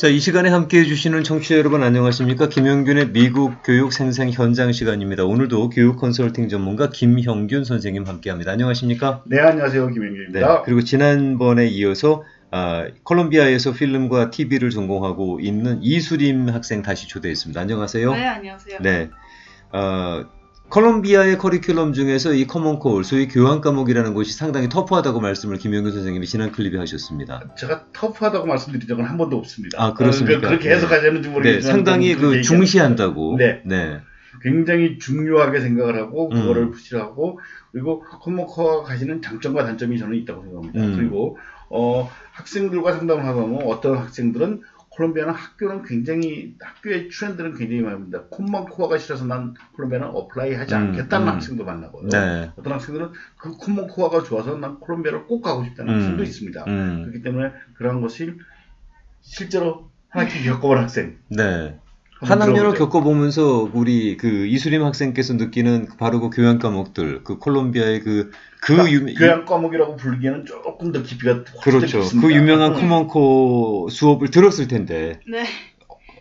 자, 이 시간에 함께해 주시는 청취자 여러분 안녕하십니까? 김영균의 미국 교육 생생 현장 시간입니다. 오늘도 교육 컨설팅 전문가 김형균 선생님 함께합니다. 안녕하십니까? 네, 안녕하세요. 김영균입니다. 네, 그리고 지난번에 이어서 콜롬비아에서 필름과 TV를 전공하고 있는 이수림 학생 다시 초대했습니다. 안녕하세요. 네, 안녕하세요. 네, 콜롬비아의 커리큘럼 중에서 이 커먼콜, 소위 교환 과목이라는 것이 상당히 터프하다고 말씀을 김영균 선생님이 지난 클립에 하셨습니다. 제가 터프하다고 말씀드린 적은 한 번도 없습니다. 아, 그렇습니까? 그렇게 해석하시는지 모르겠지만 네, 상당히 그 중시한다고. 네. 네. 굉장히 중요하게 생각을 하고 그거를 푸시하고 그리고 커먼콜 가지는 장점과 단점이 저는 있다고 생각합니다. 그리고 학생들과 상담을 하면 어떤 학생들은 콜롬비아는 학교의 트렌드는 굉장히 많습니다. 커먼코어가 싫어서 난 콜롬비아는 어플라이 하지 않겠다는 학생도 만나고요. 네. 어떤 학생들은 그 커먼코어가 좋아서 난 콜롬비아를 꼭 가고 싶다는 학생도 있습니다. 그렇기 때문에 그런 것을 실제로 한 학기 겪어본 학생. 네. 한 학년을 겪어보면서 우리 그 이수림 학생께서 느끼는 바로 그 교양 과목들, 그 콜롬비아의 교양 과목이라고 부르기에는 조금 더 깊이가 그렇죠. 깊습니다. 그 유명한 커먼코 수업을 들었을 텐데. 네.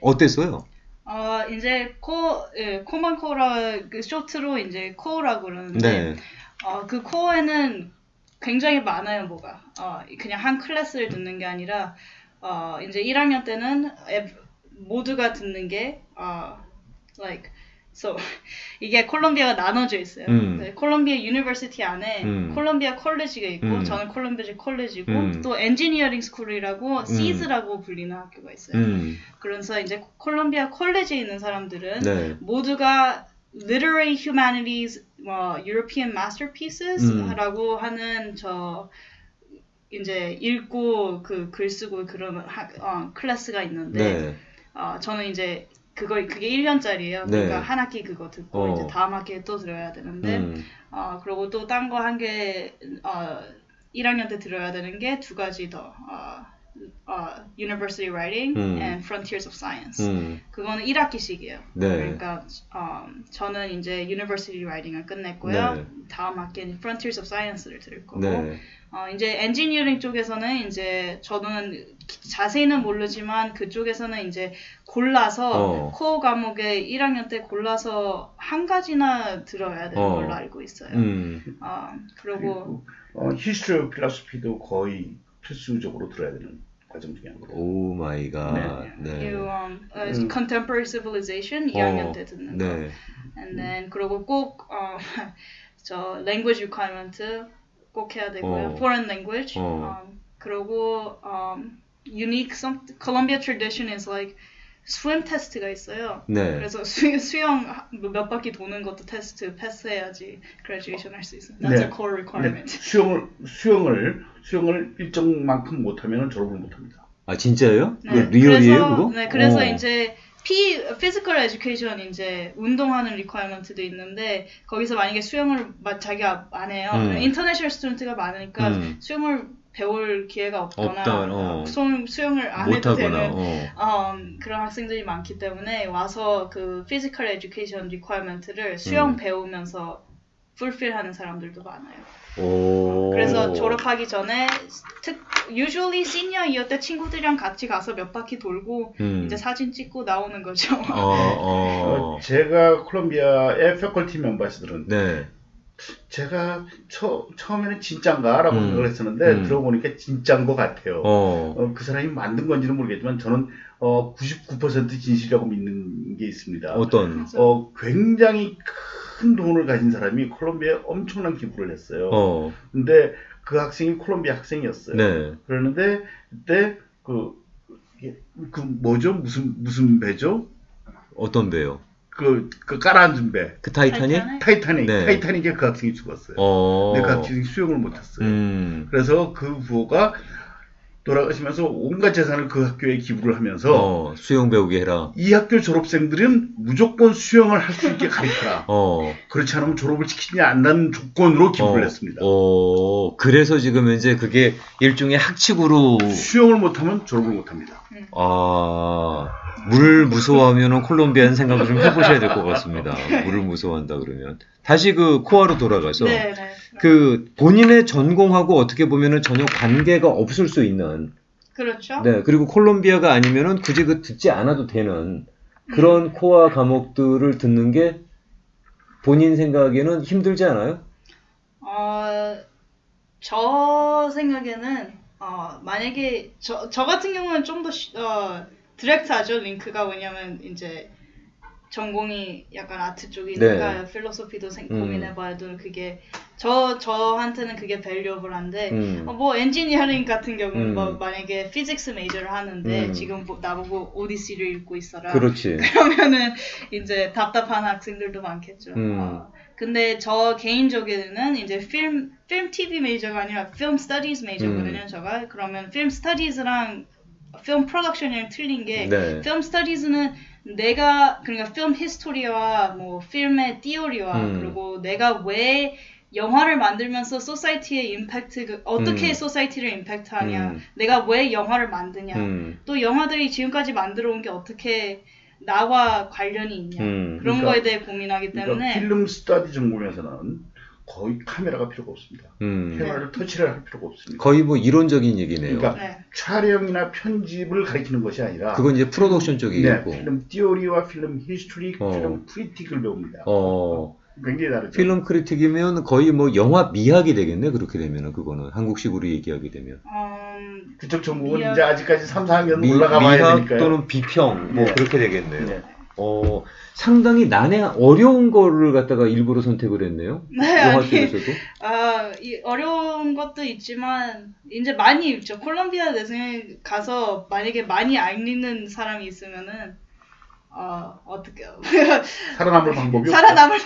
어땠어요? 이제 코먼코라 그 쇼트로 이제 코어라고 그러는데 네. 그 코어에는 굉장히 많아요, 뭐가. 그냥 한 클래스를 듣는 게 아니라 이제 1학년 때는 모두가 듣는 게 이게 콜롬비아가 나눠져 있어요. 콜롬비아 유니버시티 안에 콜롬비아 콜리지가 있고 저는 콜롬비아 콜리지고 또 엔지니어링 스쿨이라고 시즈라고 불리는 학교가 있어요. 그래서 이제 콜롬비아 콜리지에 있는 사람들은 네. 모두가 Literary Humanities, European Masterpieces라고 하는 이제 읽고 글 쓰고 그런 클래스가 있는데 네. 저는 이제 그게 1년짜리예요. 네. 그러니까 한 학기 그거 듣고 이제 다음 학기에 또 들어야 되는데 그리고 또 딴 거 한 개 1학년 때 들어야 되는 게 두 가지 더 University Writing and Frontiers of Science. 그거는 1학기씩이에요. 네. 그러니까 저는 이제 University Writing을 끝냈고요. 네. 다음 학기는 Frontiers of Science를 들을 거고 네. 이제 엔지니어링 쪽에서는 이제 저는 자세히는 모르지만 그쪽에서는 이제 골라서 코어 과목에 1학년 때 골라서 한 가지나 들어야 되는 걸로 알고 있어요. 그리고 History of Philosophy도 거의 필수적으로 들어야 되는 과정 중에 하나로. 오 마이 갓. 네. Contemporary Civilization 2학년 때 듣는 거. 네. And then 그리고 꼭 language requirement 꼭 해야 되고요. Foreign language. 그리고 unique Columbia tradition is like swim 테스트가 있어요. 네. 그래서 수영 몇 바퀴 도는 것도 테스트 패스해야지 graduation 할 수 있어요. That's a core requirement. 네. 수영을 일정만큼 못하면 졸업을 못합니다. 아 진짜요? 네. 리얼이에요 그거? 네. 그래서 이제 physical education 이제 운동하는 requirement도 있는데 거기서 만약에 수영을 자기가 안 해요. international student가 많으니까 수영을 배울 기회가 없거나 수영을 안 해도 되는 그런 학생들이 많기 때문에 와서 그 physical education requirement를 수영 배우면서 fulfill하는 사람들도 많아요. 그래서 졸업하기 전에 usually senior year 때 친구들이랑 같이 가서 몇 바퀴 돌고 이제 사진 찍고 나오는 거죠. 제가 콜롬비아의 패컬티 멤버들은 네. 제가 처음에는 진짠가 라고 생각을 했었는데 들어보니까 진짠 것 같아요. 그 사람이 만든 건지는 모르겠지만 저는 99% 진실이라고 믿는 게 있습니다. 어떤? 굉장히 큰 돈을 가진 사람이 콜롬비아에 엄청난 기부를 했어요. 근데 그 학생이 콜롬비아 학생이었어요. 네. 그러는데 그때 뭐죠? 무슨 배죠? 어떤 배요? 그 깔아앉은 배. 그 타이타닉? 타이타닉. 네. 타이타닉에 그 학생이 죽었어요. 근데 그 학생이 수영을 못했어요. 그래서 그 부호가 돌아가시면서 온갖 재산을 그 학교에 기부를 하면서 수영 배우게 해라. 이 학교 졸업생들은 무조건 수영을 할 수 있게 가르쳐라. 그렇지 않으면 졸업을 시키지 않는 조건으로 기부를 했습니다. 그래서 지금 이제 그게 일종의 학칙으로 수영을 못하면 졸업을 못합니다. 물을 무서워하면은 콜롬비아는 생각을 좀 해보셔야 될 것 같습니다. 물을 무서워한다 그러면. 다시 그 코어로 돌아가서 그 본인의 전공하고 어떻게 보면은 전혀 관계가 없을 수 있는 그렇죠. 네, 그리고 콜롬비아가 아니면은 굳이 그 듣지 않아도 되는 그런 코어 과목들을 듣는 게 본인 생각에는 힘들지 않아요? 저 생각에는 만약에 저 같은 경우는 좀 더 디렉트하죠. 링크가. 왜냐면 이제 전공이 약간 아트 쪽이니까 필로소피도 고민해봐야 돼. 그게 저한테는 그게 밸류어블한데 뭐 엔지니어링 같은 경우는 뭐 만약에 피직스 메이저를 하는데 지금 나보고 오디시를 읽고 있어라. 그렇지. 그러면은 이제 답답한 학생들도 많겠죠. 근데 저 개인적으로는 이제 필름 TV 메이저가 아니라 필름 스터디즈 메이저거든요. 저가. 그러면 필름 스터디즈랑 필름 프로덕션이랑 틀린 게 필름 스터디즈는 그러니까 필름 히스토리와 뭐 필름의 티오리와 그리고 내가 왜 영화를 만들면서 소사이티의 임팩트, 어떻게 소사이티를 임팩트하냐, 내가 왜 영화를 만드냐, 또 영화들이 지금까지 만들어 온 게 어떻게 나와 관련이 있냐, 그런 그러니까, 거에 대해 고민하기 때문에. 그러니까 필름 스터디 전공에서는 거의 카메라가 필요가 없습니다. 카메라를 터치를 할 필요가 없습니다. 거의 뭐 이론적인 얘기네요. 그러니까 촬영이나 편집을 가리키는 것이 아니라 그건 이제 프로덕션 쪽이겠고 필름 티오리와 필름 히스토리, 필름 크리틱을 배웁니다. 굉장히 다르죠. 필름 크리틱이면 거의 뭐 영화 미학이 되겠네. 그렇게 되면은 그거는 한국식으로 얘기하게 되면. 그쪽 전공은 이제 아직까지 3, 4학년 올라가 봐야 되니까요. 미학 또는 비평 뭐 그렇게 되겠네요. 상당히 어려운 거를 갖다가 일부러 선택을 했네요. 영화 쪽에서도. 어려운 것도 있지만 이제 많이 있죠. 콜롬비아 내생에 가서 만약에 많이 안 읽는 사람이 있으면은 어떡해요. 살아남을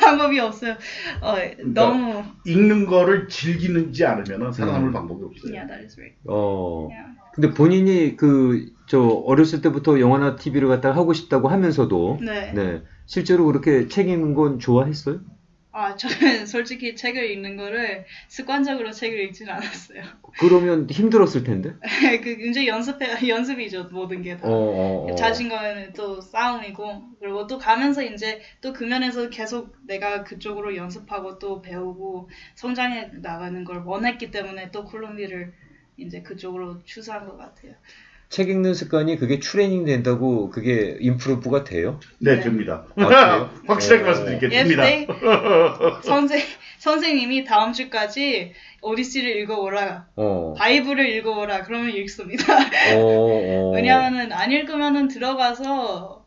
방법이 없어요. 그러니까 너무 읽는 거를 즐기는지 않으면 살아남을 방법이 없어요. Yeah, that is right. 근데 본인이 어렸을 때부터 영화나 TV를 갖다가 하고 싶다고 하면서도 실제로 그렇게 책 읽는 건 좋아했어요? 저는 솔직히 책을 읽는 거를 습관적으로 책을 읽진 않았어요. 그러면 힘들었을 텐데? 이제 연습이죠, 모든 게 다. 자신과는 또 싸움이고, 그리고 또 가면서 이제 또 그 면에서 계속 내가 그쪽으로 연습하고 또 배우고 성장해 나가는 걸 원했기 때문에 또 콜롬비아를 이제 그쪽으로 추수한 것 같아요. 책 읽는 습관이 그게 트레이닝 된다고 그게 임프루브가 돼요? 네, 됩니다. 돼요? 확실하게 말씀드릴게요. 됩니다. 선생님이 다음 주까지 오디시를 읽어오라, 바이블을 읽어오라, 그러면 읽습니다. 왜냐하면 안 읽으면은 들어가서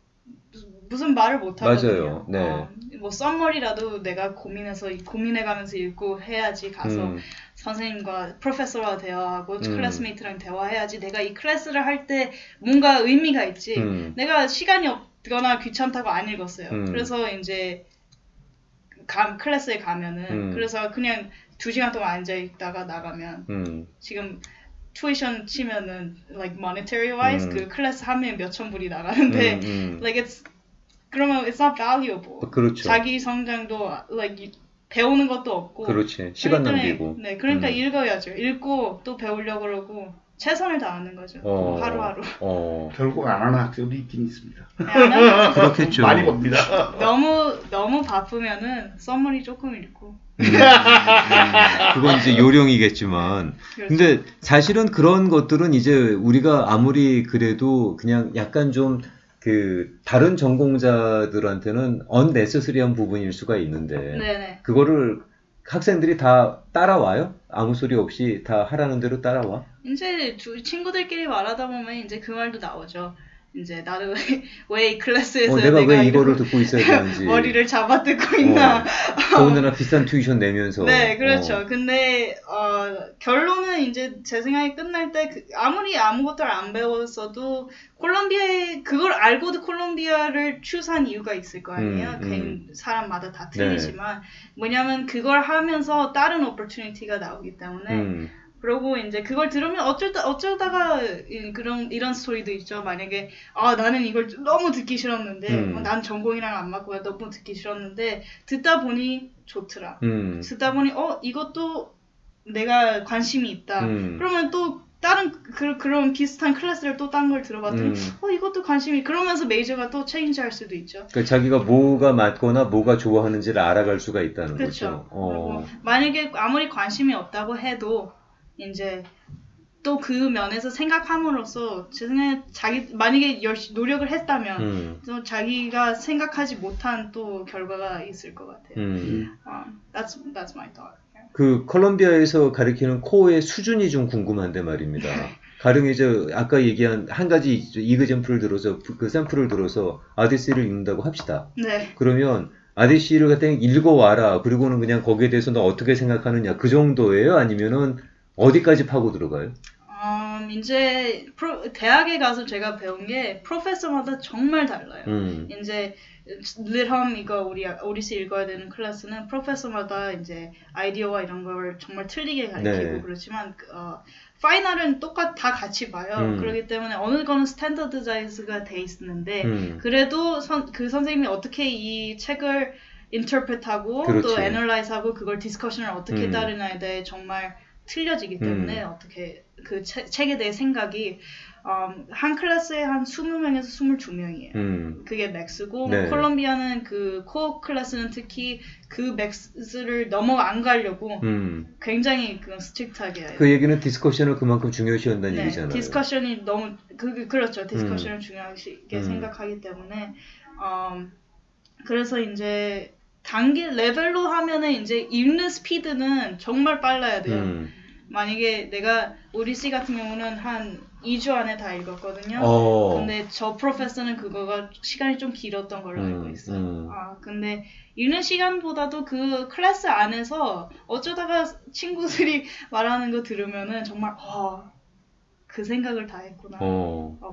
무슨 말을 못 하거든요. 맞아요. 뭐 썸머리라도 내가 고민해가면서 읽고 해야지. 가서 선생님과 프로페서와 대화하고 클래스메이트랑 대화해야지. 내가 이 클래스를 할 때 뭔가 의미가 있지. 내가 시간이 없거나 귀찮다고 안 읽었어요. 그래서 이제 클래스에 가면은 그래서 그냥 2시간 동안 앉아 있다가 나가면 지금 tuition 치면은 like monetary wise 그 클래스 하면 몇천 불이 나가는데 like 그러면 it's not valuable. 그렇죠. 자기 성장도 like 배우는 것도 없고. 그렇지. 시간 낭비고. 네, 그러니까 읽어야죠. 읽고 또 배우려고 그러고 최선을 다하는 거죠. 하루하루. 결국 안 하는 학생도 있긴 있습니다. 그렇겠죠. 많이 봅니다. 너무 바쁘면은 써머리 조금 읽고. 그건 이제 요령이겠지만. 그렇죠. 근데 사실은 그런 것들은 이제 우리가 아무리 그래도 그냥 약간 좀 다른 전공자들한테는 unnecessary한 부분일 수가 있는데. 네네. 그거를 학생들이 다 따라와요? 아무 소리 없이 다 하라는 대로 따라와? 이제 친구들끼리 말하다 보면 이제 그 말도 나오죠. 이제 나도 왜 이 클래스에서 내가 왜 이거를 듣고 있어야 되는지 머리를 잡아 듣고 있나. 더군다나 비싼 튜이션 내면서. 네, 그렇죠. 근데 결론은 이제 제 생각에 끝날 때 아무리 아무것도 안 배웠어도 콜롬비아에 그걸 알고도 콜롬비아를 추수한 이유가 있을 거 아니에요. 사람마다 다 틀리지만 뭐냐면 그걸 하면서 다른 opportunity가 나오기 때문에. 그러고 이제 그걸 들으면 어쩌다가 이런 스토리도 있죠. 만약에 나는 이걸 너무 듣기 싫었는데 난 전공이랑 안 맞고 너무 듣기 싫었는데 듣다 보니 좋더라. 듣다 보니 이것도 내가 관심이 있다. 그러면 또 다른 그런 비슷한 클래스를 또 딴 걸 들어봤더니 이것도 관심이 그러면서 메이저가 또 체인지할 수도 있죠. 그러니까 자기가 뭐가 맞거나 뭐가 좋아하는지를 알아갈 수가 있다는 그렇죠. 거죠. 그리고 만약에 아무리 관심이 없다고 해도 이제 또 그 면에서 생각함으로써 제 생각에 만약에 노력을 했다면 또 자기가 생각하지 못한 또 결과가 있을 것 같아요. That's my thought. 그 콜롬비아에서 가르치는 코어의 수준이 좀 궁금한데 말입니다. 가령 이제 아까 얘기한 한 가지 이그젬플을 들어서 그 샘플을 들어서 아디씨를 읽는다고 합시다. 네. 그러면 아디씨를 갖다 읽어와라. 그리고는 그냥 거기에 대해서 너 어떻게 생각하느냐 그 정도예요? 아니면은 어디까지 파고 들어가요? 이제 대학에 가서 제가 배운 게 프로페서마다 정말 달라요. 이제 릴험 이거 우리 오디시 읽어야 되는 클래스는 프로페서마다 이제 아이디어와 이런 걸 정말 틀리게 가르치고 네. 그렇지만 파이널은 다 같이 봐요. 그렇기 때문에 어느 거는 스탠더드자이즈가 돼 있는데 그래도 그 선생님이 어떻게 이 책을 인터프레트하고 그렇지. 또 애널라이즈하고 그걸 디스커션을 어떻게 따르냐에 대해 정말 틀려지기 때문에 어떻게 그 책에 대해 생각이 한 클래스에 한 20명에서 22명이에요. 그게 맥스고 네. 콜롬비아는 그 코어 클래스는 특히 그 맥스를 넘어 안 가려고 굉장히 스트릭트하게 해요. 그 얘기는 디스커션을 그만큼 중요시 한다는 네, 얘기잖아요. 디스커션이 너무 그렇죠. 디스커션을 중요하게 생각하기 때문에 그래서 이제 단계 레벨로 하면은 이제 읽는 스피드는 정말 빨라야 돼요. 만약에 내가 오디시 같은 경우는 한 2주 안에 다 읽었거든요. 근데 저 프로페서는 그거가 시간이 좀 길었던 걸로 알고 있어요. 근데 읽는 시간보다도 그 클래스 안에서 어쩌다가 친구들이 말하는 거 들으면은 정말 그 생각을 다 했구나.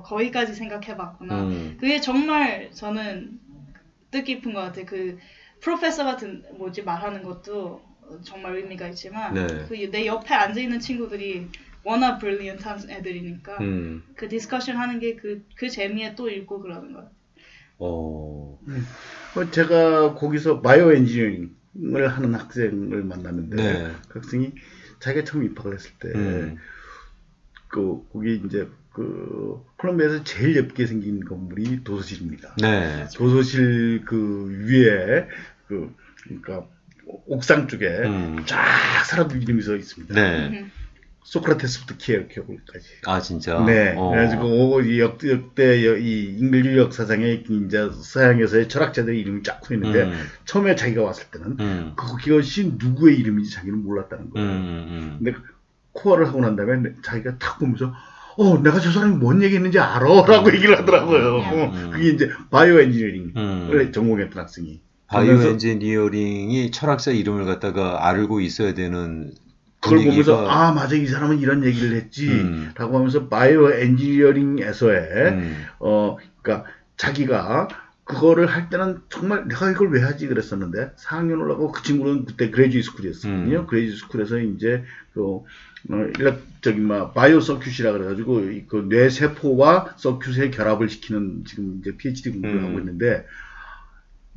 거기까지 생각해봤구나. 그게 정말 저는 뜻깊은 것 같아요. 그 프로페서가 말하는 것도 정말 의미가 있지만 네. 내 옆에 앉아 있는 친구들이 워낙 브릴리언트한 애들이니까 그 디스커션 하는 게 그 재미에 또 읽고 그러는 것 같아요. 제가 거기서 바이오 엔지니어링을 하는 학생을 만났는데 네. 그 학생이 자기가 처음 입학을 했을 때 거기 이제 콜롬비아에서 제일 예쁘게 생긴 건물이 도서실입니다. 네. 도서실 위에 그러니까 옥상 쪽에 쫙 사람들 이름이 써 있습니다. 네. 소크라테스부터 키에르케고까지. 아 진짜. 네. 그래가지고 이 역대 이 인류 역사상에 이제 서양에서의 철학자들의 이름이 쫙 써 있는데 처음에 자기가 왔을 때는 그것이 누구의 이름인지 자기는 몰랐다는 거예요. 근데 코어를 하고 난 다음에 자기가 탁 보면서 내가 저 사람이 뭔 얘기했는지 알아라고 얘기를 하더라고요. 그게 이제 바이오 엔지니어링을 전공했던 학생이. 바이오 엔지니어링이 철학자 이름을 갖다가 알고 있어야 되는 그걸 분위기가... 보면서 맞아 이 사람은 이런 얘기를 했지 라고 하면서 바이오 엔지니어링에서의 그러니까 자기가 그거를 할 때는 정말 내가 이걸 왜 하지 그랬었는데 4학년 올라가고 그 친구는 그때 그레이지 스쿨이었거든요. 그레이지 스쿨에서 이제 바이오 서큐시라 그래가지고 그 뇌 세포와 서큐스의 결합을 시키는 지금 이제 PhD 공부를 하고 있는데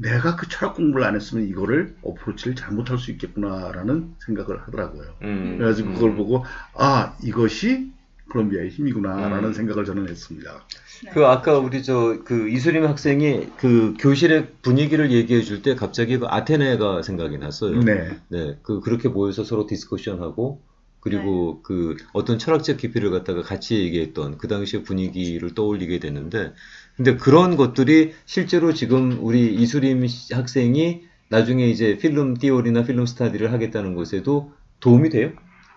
내가 그 철학 공부를 안 했으면 이거를 어프로치를 잘못할 수 있겠구나라는 생각을 하더라고요. 그래가지고 그걸 보고 이것이 콜롬비아의 힘이구나라는 생각을 저는 했습니다. 그 아까 우리 이수림 학생이 그 교실의 분위기를 얘기해 줄 때 갑자기 그 아테네가 생각이 났어요. 네. 네. 그렇게 모여서 서로 디스커션하고 그리고 그 어떤 철학적 깊이를 갖다가 같이 얘기했던 그 당시의 분위기를 떠올리게 되는데 근데 그런 것들이 실제로 지금 우리 이수림 학생이 나중에 이제 필름 띠오리나 필름 스타디를 하겠다는 것에도 도움이 돼요?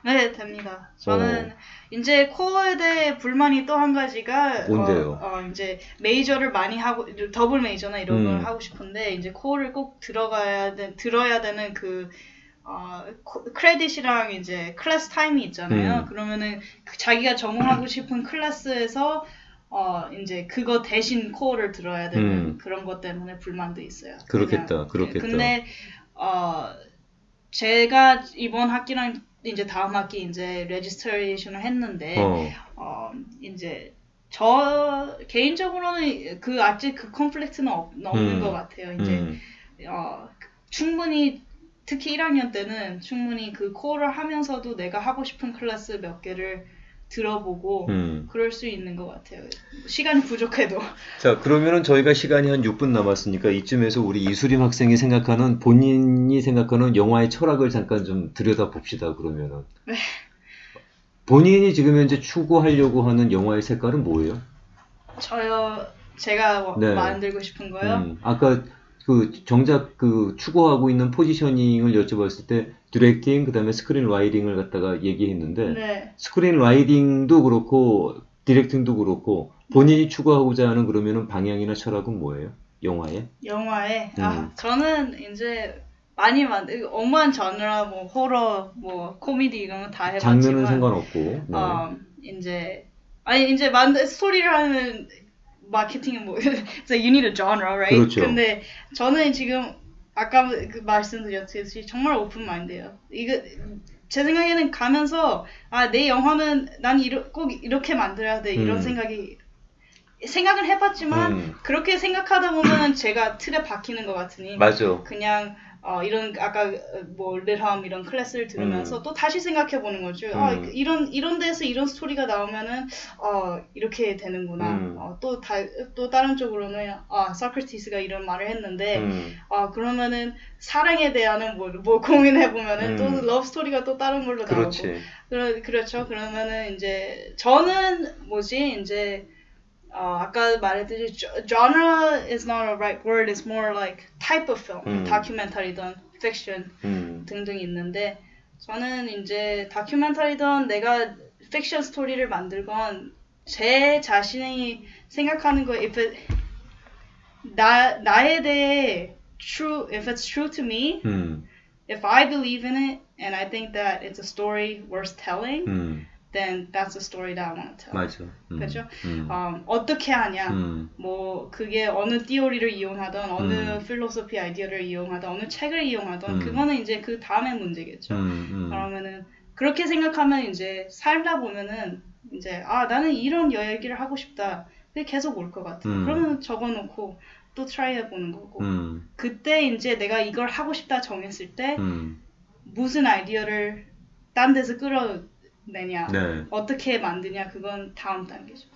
네, 됩니다. 저는 이제 코어에 대해 불만이 또 한 가지가 뭔데요? 이제 많이 하고 더블 메이저나 이런 걸 하고 싶은데 이제 코어를 꼭 들어야 되는 크레딧이랑 이제 클래스 타임이 있잖아요. 그러면은 자기가 전공하고 싶은 클래스에서 이제 그거 대신 코어를 들어야 되는 그런 것 때문에 불만도 있어요. 그렇겠다. 근데 제가 이번 학기랑 이제 다음 학기 이제 레지스트레이션을 했는데 이제 저 개인적으로는 아직 그 컨플릭트는 없는 것 같아요. 이제 충분히 특히 1학년 때는 충분히 그 코어를 하면서도 내가 하고 싶은 클래스 몇 개를 들어보고 그럴 수 있는 것 같아요. 시간이 부족해도. 자, 그러면은 저희가 시간이 한 6분 남았으니까 이쯤에서 우리 이수림 학생이 본인이 생각하는 영화의 철학을 잠깐 좀 들여다 봅시다. 그러면은. 네. 본인이 지금 현재 추구하려고 하는 영화의 색깔은 뭐예요? 제가 네. 만들고 싶은 거요? 아까 정작 추구하고 있는 포지셔닝을 여쭤봤을 때 디렉팅, 그 다음에 스크린 라이팅을 갖다가 얘기했는데 네. 스크린 라이팅도 그렇고 디렉팅도 그렇고 본인이 추구하고자 하는 그러면은 방향이나 철학은 뭐예요? 영화에? 저는 이제 많이 엄한 장르, 뭐 호러, 뭐 코미디 이런 거 다 해봤지만 장르는 상관없고. 네. 이제 스토리를 하는 마케팅은 뭐 so you need a genre, right? 그렇죠. 근데 저는 지금 아까 말씀드렸듯이 정말 오픈 마인드예요. 제 생각에는 가면서 내 영화는 난 꼭 이렇게 만들어야 돼 이런 생각을 해봤지만 그렇게 생각하다 보면은 제가 틀에 박히는 것 같으니 맞아. 그냥 이런 아까 뭐 릴함 이런 클래스를 들으면서 또 다시 생각해 보는 거죠. 이런 데서 이런 스토리가 나오면은 이렇게 되는구나. 또 다른 쪽으로는 소크라테스가 이런 말을 했는데 그러면은 사랑에 대한 뭐 고민해 보면은 또 러브 스토리가 또 다른 걸로 나오고. 그렇죠. 그러면은 이제 저는 이제 아까 말했듯이 genre is not a right word. It's more like type of film, 다큐멘터리든 fiction 등등 있는데 저는 이제 다큐멘터리든 내가 픽션 스토리를 만들건 제 자신이 생각하는 거 나에 대해 if it's true to me, if I believe in it and I think that it's a story worth telling. Then that's the story that I want to tell. 맞아. 그렇죠? 어떻게 하냐? 뭐 그게 어느 티오리를 이용하던 어느 필로소피 아이디어를 이용하던 어느 책을 이용하던 그거는 이제 그 다음의 문제겠죠. 그러면은 그렇게 생각하면 이제 살다 보면은 이제 나는 이런 얘기를 하고 싶다. 그게 계속 올 것 같아. 그러면 적어놓고 또 트라이 해보는 거고. 그때 이제 내가 이걸 하고 싶다 정했을 때 무슨 아이디어를 딴 데서 끌어내냐, 네. 어떻게 만드냐, 그건 다음 단계죠.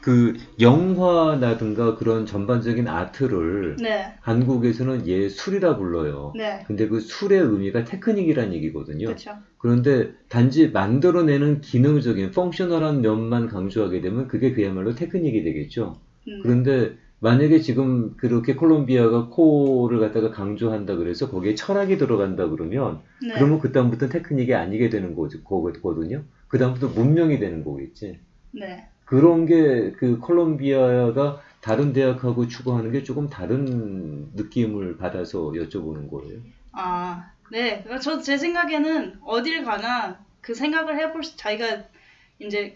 그 영화라든가 그런 전반적인 아트를 네. 한국에서는 예술이라 불러요. 네. 근데 그 술의 의미가 테크닉이라는 얘기거든요. 그렇죠. 그런데 단지 만들어내는 기능적인 펑셔널한 면만 강조하게 되면 그게 그야말로 테크닉이 되겠죠. 그런데 만약에 지금 그렇게 콜롬비아가 코를 갖다가 강조한다 그래서 거기에 철학이 들어간다 그러면 네. 그러면 그다음부터 테크닉이 아니게 되는 거거든요. 그다음부터 문명이 되는 거겠지. 네. 그런 게 그 콜롬비아가 다른 대학하고 추구하는 게 조금 다른 느낌을 받아서 여쭤보는 거예요. 네. 제 생각에는 어딜 가나 그 생각을 해볼 자기가 이제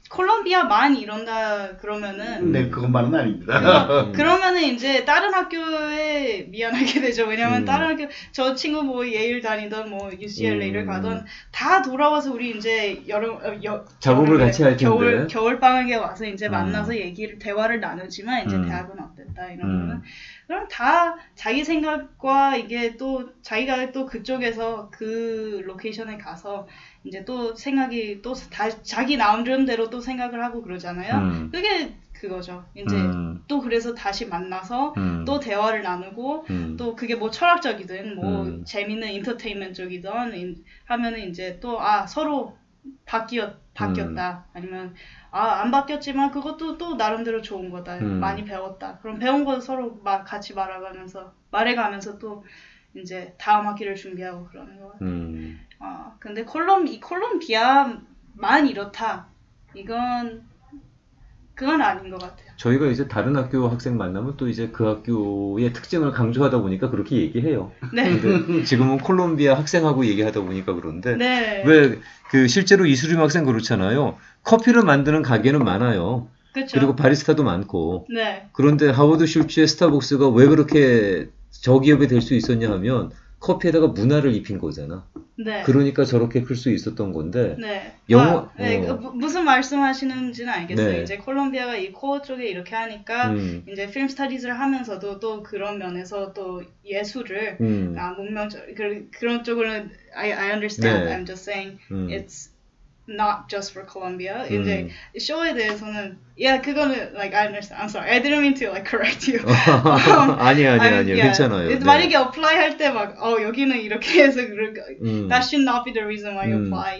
콜롬비아만 이런다 그러면은 네, 그것만은 아닙니다. 그러면은 이제 다른 학교에 미안하게 되죠. 왜냐면 다른 학교 저 친구 뭐 예일 다니던 뭐 UCLA를 가던 다 돌아와서 우리 이제 작업을 같이 할 텐데 겨울 방학에 와서 이제 만나서 대화를 나누지만 이제 대학은 어땠다 이러면은 그럼 다 자기 생각과 이게 또 자기가 또 그쪽에서 그 로케이션에 가서 이제 또 생각이 또 자기 나름대로 또 생각을 하고 그러잖아요. 그게 그거죠. 이제 또 그래서 다시 만나서 또 대화를 나누고 또 그게 뭐 철학적이든 뭐 재밌는 인터테인먼트적이든 하면은 이제 또 서로 바뀌었다. 아니면 안 바뀌었지만 그것도 또 나름대로 좋은 거다. 많이 배웠다. 그럼 배운 거 서로 같이 말해가면서 또 이제 다음 학기를 준비하고 그러는 거 같아요. 근데 콜롬비아만 이렇다. 그건 아닌 것 같아요. 저희가 이제 다른 학교 학생 만나면 또 이제 그 학교의 특징을 강조하다 보니까 그렇게 얘기해요. 네. 근데 지금은 콜롬비아 학생하고 얘기하다 보니까 그런데 네. 왜 그 실제로 이수림 학생 그렇잖아요. 커피를 만드는 가게는 많아요. 그렇죠. 그리고 바리스타도 많고. 네. 그런데 하워드 슐츠의 스타벅스가 왜 그렇게 저기업이 될 수 있었냐 하면 커피에다가 문화를 입힌 거잖아. 네. 그러니까 저렇게 클 수 있었던 건데. 네. 네. 무슨 말씀하시는지는 알겠어요. 네. 이제 콜롬비아가 이 코어 쪽에 이렇게 하니까 이제 필름 스터디즈를 하면서도 또 그런 면에서 또 예술을 문명적 그런 쪽으로는 I understand. 네. I'm just saying it's not just for Columbia. 이제 쇼에 대해서는 그거는 like I understand. I'm sorry. I didn't mean to like correct you. 아니요. 괜찮아요. 만약에 apply 할 때 막 여기는 이렇게 해서 that should not be the reason why you apply.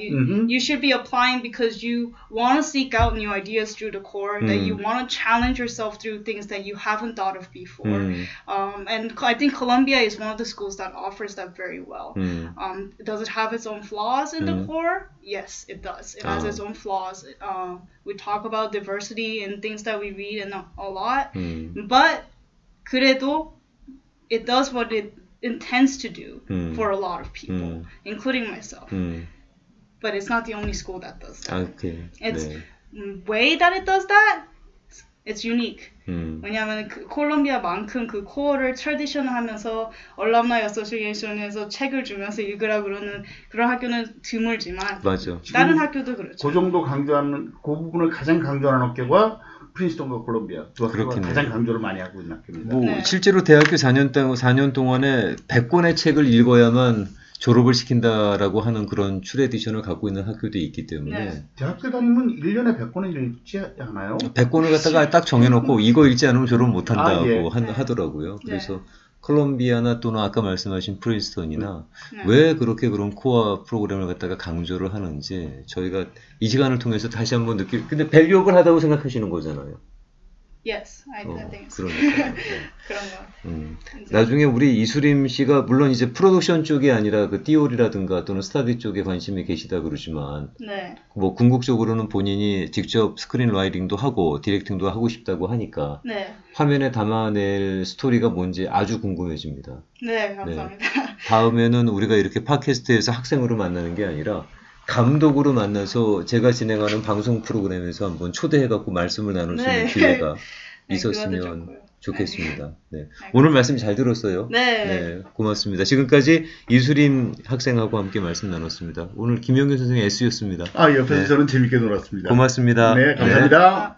You should be applying because you want to seek out new ideas through the core, that you want to challenge yourself through things that you haven't thought of before. And I think Columbia is one of the schools that offers that very well. Does it have its own flaws in the core? Yes, it does. It has its own flaws. We talk about diversity and things that we read and a lot, but 그래도 it does what it intends to do for a lot of people, including myself. But it's not the only school that does that. Okay. It's way that it does that. It's unique. 왜냐하면 콜롬비아만큼 그 코어를 트래디셔널하면서 얼럼나이 어소시에이션에서 책을 주면서 읽으라 그러는 그런 학교는 드물지만 맞아. 다른 학교도 그렇죠. 그 정도 강조하는 그 부분을 가장 강조하는 학교가 프린스턴과 콜롬비아 두 학교가 가장 강조를 많이 하고 있는 학교입니다. 실제로 대학교 4년 동안에 100권의 책을 읽어야만 졸업을 시킨다라고 하는 그런 트래디션을 갖고 있는 학교도 있기 때문에 대학교 다니면 1년에 100권을 읽지 않아요? 100권을 갖다가 딱 정해놓고 이거 읽지 않으면 졸업 못한다고 하더라고요. 그래서 콜롬비아나 또는 아까 말씀하신 프린스턴이나 왜 그렇게 그런 코어 프로그램을 갖다가 강조를 하는지 저희가 이 시간을 통해서 다시 한번 근데 밸류업을 하다고 생각하시는 거잖아요. Yes, I think so. 그러니까. 그런 거. 나중에 우리 이수림 씨가 물론 이제 프로덕션 쪽이 아니라 그 띠오리라든가 또는 스타디 쪽에 관심이 계시다 그러지만 뭐 궁극적으로는 본인이 직접 스크린 라이팅도 하고 디렉팅도 하고 싶다고 하니까 화면에 담아낼 스토리가 뭔지 아주 궁금해집니다. 네, 감사합니다. 다음에는 우리가 이렇게 팟캐스트에서 학생으로 만나는 게 아니라 감독으로 만나서 제가 진행하는 방송 프로그램에서 한번 초대해갖고 말씀을 나눌 수 있는 기회가 있었으면 좋겠습니다. 오늘 말씀 잘 들었어요. 고맙습니다. 지금까지 이수림 학생하고 함께 말씀 나눴습니다. 오늘 김영균 선생의 S였습니다. 옆에서 저는 재밌게 놀았습니다. 고맙습니다. 네, 감사합니다.